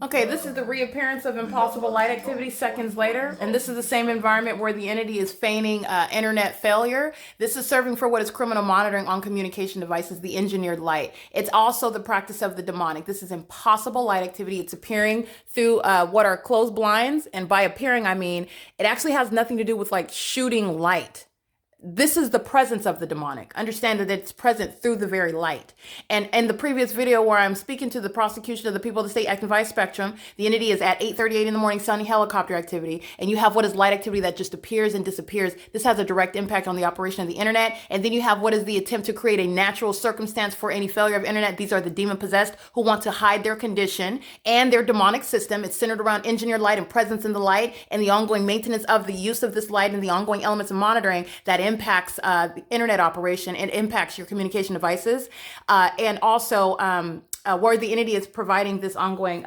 Okay, this is the reappearance of impossible light activity seconds later, and this is the same environment where the entity is feigning internet failure. This is serving for what is criminal monitoring on communication devices, the engineered light. It's also the practice of the demonic. This is impossible light activity. It's appearing through what are closed blinds, and by appearing, I mean it actually has nothing to do with like shooting light. This is the presence of the demonic. Understand that it's present through the very light. And in the previous video where I'm speaking to the prosecution of the people of the state acting via spectrum, the entity is at 8:38 in the morning, sounding helicopter activity. And you have what is light activity that just appears and disappears. This has a direct impact on the operation of the internet. And then you have what is the attempt to create a natural circumstance for any failure of internet. These are the demon possessed who want to hide their condition and their demonic system. It's centered around engineered light and presence in the light and the ongoing maintenance of the use of this light and the ongoing elements of monitoring that impacts the internet operation and impacts your communication devices. And also where the entity is providing this ongoing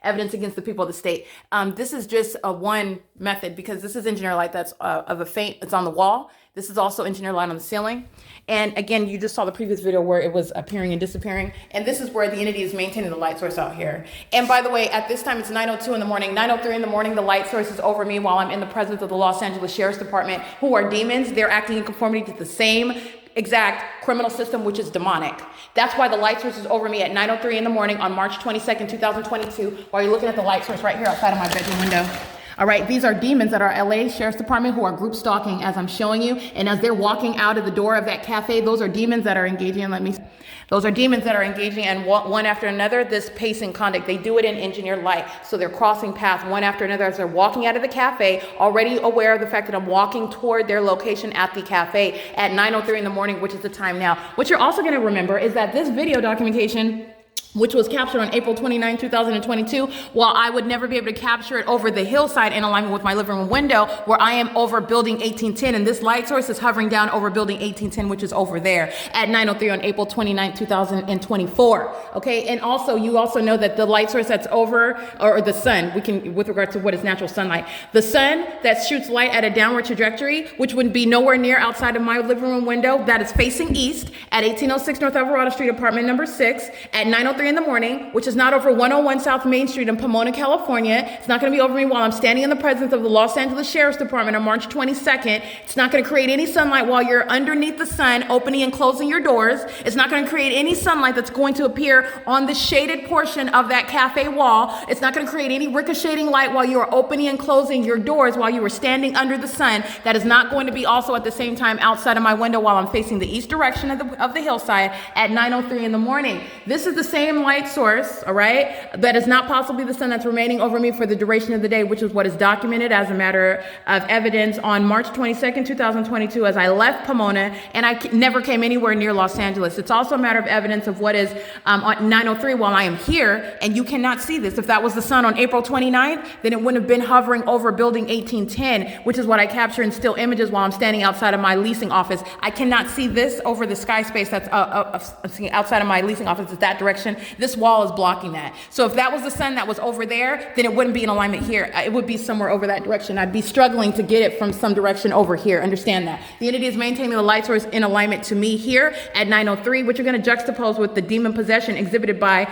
evidence against the people of the state. This is just one method because this is engineer light that's of a faint, it's on the wall. This is also engineer light on the ceiling. And again, you just saw the previous video where it was appearing and disappearing. And this is where the entity is maintaining the light source out here. And by the way, at this time, it's 9:02 in the morning, 9:03 in the morning, the light source is over me while I'm in the presence of the Los Angeles Sheriff's Department, who are demons. They're acting in conformity to the same exact criminal system, which is demonic. That's why the light source is over me at 9:03 in the morning on March 22nd, 2022, while you're looking at the light source right here outside of my bedroom window. All right, these are demons at our LA Sheriff's Department who are group stalking as I'm showing you. And as they're walking out of the door of that cafe, those are demons that are engaging in, those are demons that are engaging in one after another, this pacing conduct. They do it in engineered light. So they're crossing paths one after another as they're walking out of the cafe, already aware of the fact that I'm walking toward their location at the cafe at 9:03 in the morning, which is the time now. What you're also gonna remember is that this video documentation, which was captured on April 29, 2022, while I would never be able to capture it over the hillside in alignment with my living room window, where I am over building 1810, and this light source is hovering down over building 1810, which is over there at 9:03 on April 29, 2024. Okay, and also, you also know that the light source that's over, or the sun, we can, with regard to what is natural sunlight, the sun that shoots light at a downward trajectory, which would be nowhere near outside of my living room window, that is facing east at 1806 North Alvarado Street, apartment number 6, at 9:03 in the morning, which is not over 101 South Main Street in Pomona, California. It's not going to be over me while I'm standing in the presence of the Los Angeles Sheriff's Department on March 22nd. It's not going to create any sunlight while you're underneath the sun, opening and closing your doors. It's not going to create any sunlight that's going to appear on the shaded portion of that cafe wall. It's not going to create any ricocheting light while you are opening and closing your doors while you are standing under the sun. That is not going to be also at the same time outside of my window while I'm facing the east direction of the hillside at 9:03 in the morning. This is the same light source, all right, that is not possibly the sun that's remaining over me for the duration of the day, which is what is documented as a matter of evidence on March 22nd, 2022, as I left Pomona and I never came anywhere near Los Angeles. It's also a matter of evidence of what is on 9:03 while I am here, and you cannot see this. If that was the sun on April 29th, then it wouldn't have been hovering over building 1810, which is what I capture in still images while I'm standing outside of my leasing office. I cannot see this over the sky space that's outside of my leasing office. It's that direction. This wall is blocking that. So if that was the sun that was over there, then it wouldn't be in alignment here. It would be somewhere over that direction. I'd be struggling to get it from some direction over here. Understand that. The entity is maintaining the light source in alignment to me here at 9:03, which you're going to juxtapose with the demon possession exhibited by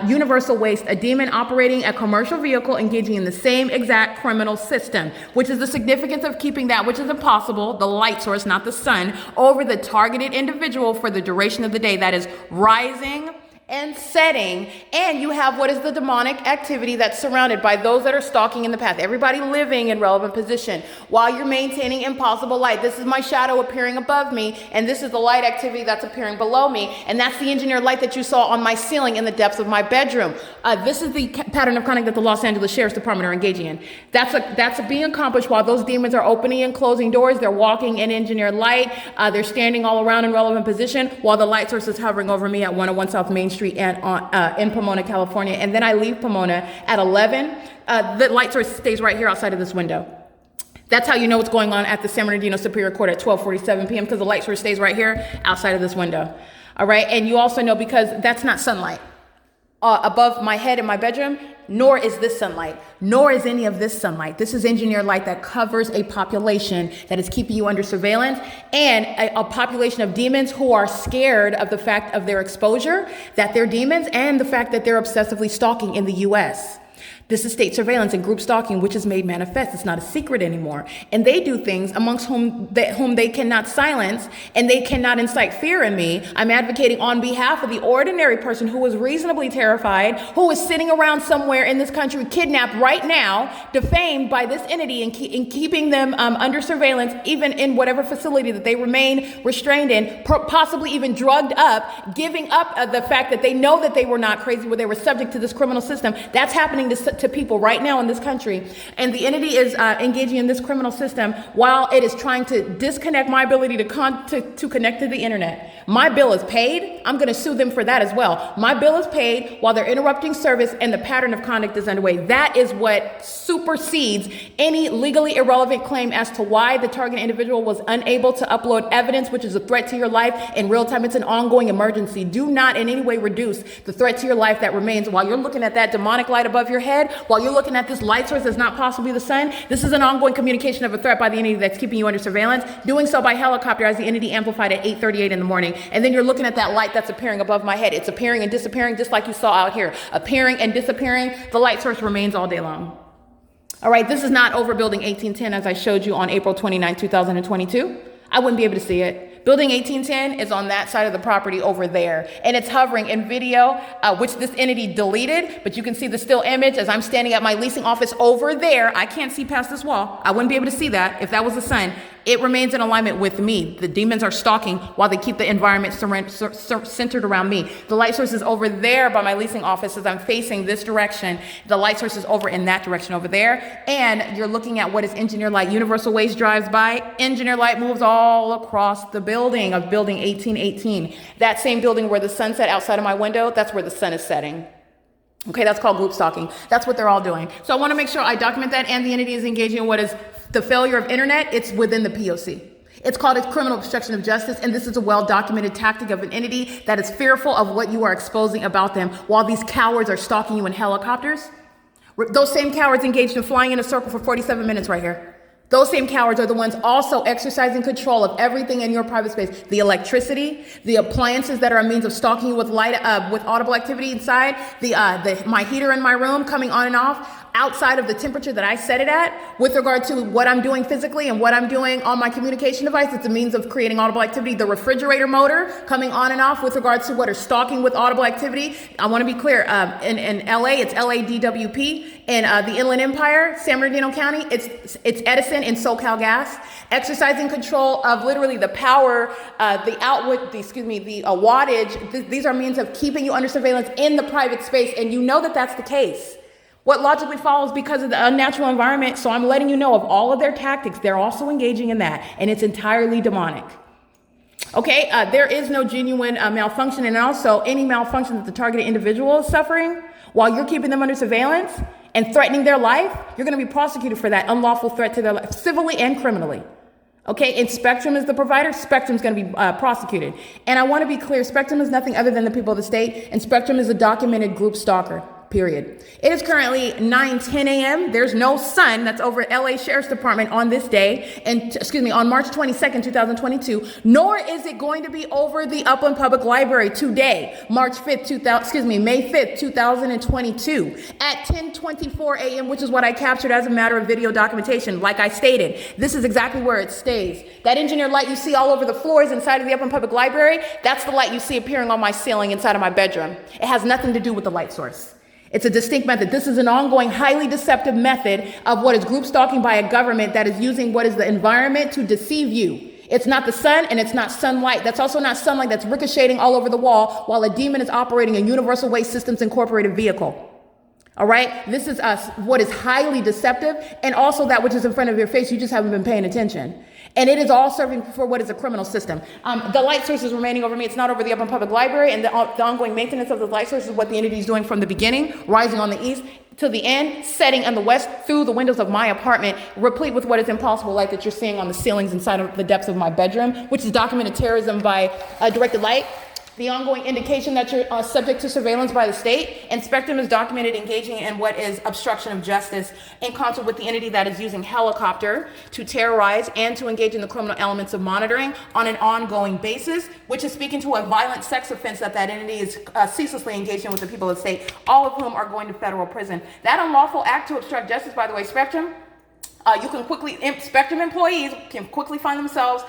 Universal Waste, a demon operating a commercial vehicle engaging in the same exact criminal system, which is the significance of keeping that which is impossible, the light source, not the sun, over the targeted individual for the duration of the day. That is rising and setting, and you have what is the demonic activity that's surrounded by those that are stalking in the path. Everybody living in relevant position while you're maintaining impossible light. This is my shadow appearing above me, and this is the light activity that's appearing below me, and that's the engineered light that you saw on my ceiling in the depths of my bedroom. This is the pattern of conduct that the Los Angeles Sheriff's Department are engaging in. That's being accomplished while those demons are opening and closing doors. They're walking in engineered light. They're standing all around in relevant position while the light source is hovering over me at 101 South Main Street and in Pomona, California. And then I leave Pomona at 11. The light source stays right here outside of this window. That's how you know what's going on at the San Bernardino Superior Court at 12:47 p.m. because the light source stays right here outside of this window. All right, and you also know because that's not sunlight. above my head in my bedroom, nor is this sunlight, nor is any of this sunlight. This is engineered light that covers a population that is keeping you under surveillance, and a population of demons who are scared of the fact of their exposure, that they're demons, and the fact that they're obsessively stalking in the US. This is state surveillance and group stalking, which is made manifest. It's not a secret anymore. And they do things amongst whom they cannot silence, and they cannot incite fear in me. I'm advocating on behalf of the ordinary person who is reasonably terrified, who is sitting around somewhere in this country, kidnapped right now, defamed by this entity, and keeping them under surveillance, even in whatever facility that they remain restrained in, possibly even drugged up, giving up the fact that they know that they were not crazy, where they were subject to this criminal system. That's happening to people right now in this country. And the entity is engaging in this criminal system while it is trying to disconnect my ability to connect to the internet. My bill is paid. I'm going to sue them for that as well. My bill is paid while they're interrupting service, and the pattern of conduct is underway. That is what supersedes any legally irrelevant claim as to why the target individual was unable to upload evidence, which is a threat to your life in real time. It's an ongoing emergency. Do not in any way reduce the threat to your life that remains while you're looking at that demonic light above your head, while you're looking at this light source that's not possibly the sun. This is an ongoing communication of a threat by the entity that's keeping you under surveillance, doing so by helicopter as the entity amplified at 8:38 in the morning. And then you're looking at that light that's appearing above my head. It's appearing and disappearing just like you saw out here. Appearing and disappearing. The light source remains all day long. All right, this is not over Building 1810 as I showed you on April 29, 2022. I wouldn't be able to see it. Building 1810 is on that side of the property over there, and it's hovering in video, which this entity deleted, but you can see the still image as I'm standing at my leasing office over there. I can't see past this wall. I wouldn't be able to see that if that was the sun. It remains in alignment with me. The demons are stalking while they keep the environment centered around me. The light source is over there by my leasing office as I'm facing this direction. The light source is over in that direction over there. And you're looking at what is engineered light. Universal Ways drives by. Engineered light moves all across the building of Building 1818. That same building where the sun set outside of my window, that's where the sun is setting. Okay, that's called group stalking. That's what they're all doing. So I want to make sure I document that, and the entity is engaging in what is the failure of internet. It's within the P.O.C. It's called a criminal obstruction of justice, and this is a well-documented tactic of an entity that is fearful of what you are exposing about them while these cowards are stalking you in helicopters. Those same cowards engaged in flying in a circle for 47 minutes right here. Those same cowards are the ones also exercising control of everything in your private space. The electricity, the appliances that are a means of stalking you with light, with audible activity inside, my heater in my room coming on and off, outside of the temperature that I set it at, with regard to what I'm doing physically and what I'm doing on my communication device. It's a means of creating audible activity. The refrigerator motor coming on and off with regards to what are stalking with audible activity. I want to be clear, in LA, it's LADWP. In the Inland Empire, San Bernardino County, it's Edison and SoCal Gas, exercising control of literally the power, the wattage. These are means of keeping you under surveillance in the private space, and you know that that's the case. What logically follows because of the unnatural environment, so I'm letting you know of all of their tactics, they're also engaging in that, and it's entirely demonic. Okay, there is no genuine malfunction, and also any malfunction that the targeted individual is suffering while you're keeping them under surveillance and threatening their life, you're going to be prosecuted for that unlawful threat to their life, civilly and criminally. Okay, and Spectrum is the provider. Spectrum's going to be prosecuted. And I want to be clear, Spectrum is nothing other than the people of the state, and Spectrum is a documented group stalker. Period. It is currently 9:10 a.m. There's no sun that's over at LA Sheriff's Department on this day, and on March 22nd, 2022, nor is it going to be over the Upland Public Library today, May 5th, 2022, at 10:24 a.m., which is what I captured as a matter of video documentation. Like I stated, this is exactly where it stays. That engineered light you see all over the floors inside of the Upland Public Library, that's the light you see appearing on my ceiling inside of my bedroom. It has nothing to do with the light source. It's a distinct method. This is an ongoing, highly deceptive method of what is group stalking by a government that is using what is the environment to deceive you. It's not the sun, and it's not sunlight. That's also not sunlight that's ricocheting all over the wall while a demon is operating a Universal Waste Systems Incorporated vehicle. All right? This is what is highly deceptive, and also that which is in front of your face, you just haven't been paying attention. And it is all serving for what is a criminal system. The light source is remaining over me. It's not over the Upland Public Library, and the ongoing maintenance of the light source is what the entity is doing from the beginning, rising on the east to the end, setting on the west through the windows of my apartment, replete with what is impossible light that you're seeing on the ceilings inside of the depths of my bedroom, which is documented terrorism by directed light. the ongoing indication that you're subject to surveillance by the state, and Spectrum is documented engaging in what is obstruction of justice in concert with the entity that is using helicopter to terrorize and to engage in the criminal elements of monitoring on an ongoing basis, which is speaking to a violent sex offense that entity is ceaselessly engaged in with the people of the state, all of whom are going to federal prison. That unlawful act to obstruct justice, by the way, Spectrum, Spectrum employees can quickly find themselves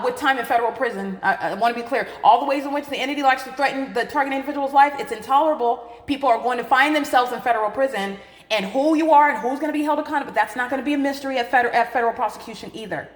with time in federal prison. I want to be clear. All the ways in which the entity likes to threaten the target individual's life, it's intolerable. People are going to find themselves in federal prison, and who you are and who's going to be held accountable, but that's not going to be a mystery at federal prosecution either.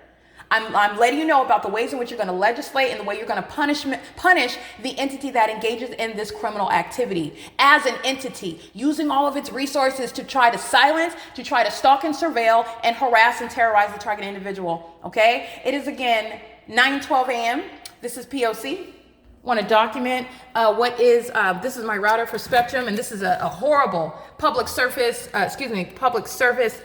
I'm letting you know about the ways in which you're going to legislate and the way you're going to punish the entity that engages in this criminal activity as an entity, using all of its resources to try to silence, to try to stalk and surveil and harass and terrorize the target individual. Okay? It is again 9:12 a.m. This is P.O.C. Want to document this is my router for Spectrum, and this is a horrible public service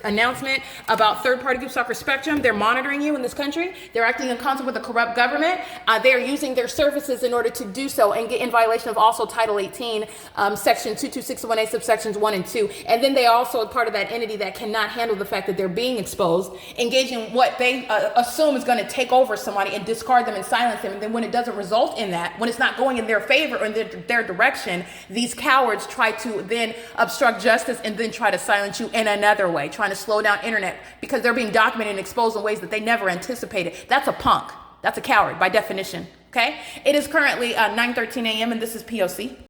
announcement about third-party groups like Spectrum. They're monitoring you in this country. They're acting in concert with a corrupt government. They are using their services in order to do so and get in violation of also Title 18, Section 22618, subsections 1 and 2. And then they also are part of that entity that cannot handle the fact that they're being exposed, engaging in what they assume is going to take over somebody and discard them and silence them. And then when it doesn't result in that, when it's not going in their favor or in their direction, these cowards try to then obstruct justice and then try to silence you in another way, trying to slow down internet because they're being documented and exposed in ways that they never anticipated. That's a punk. That's a coward by definition. Okay? It is currently 9:13 a.m. and this is P.O.C.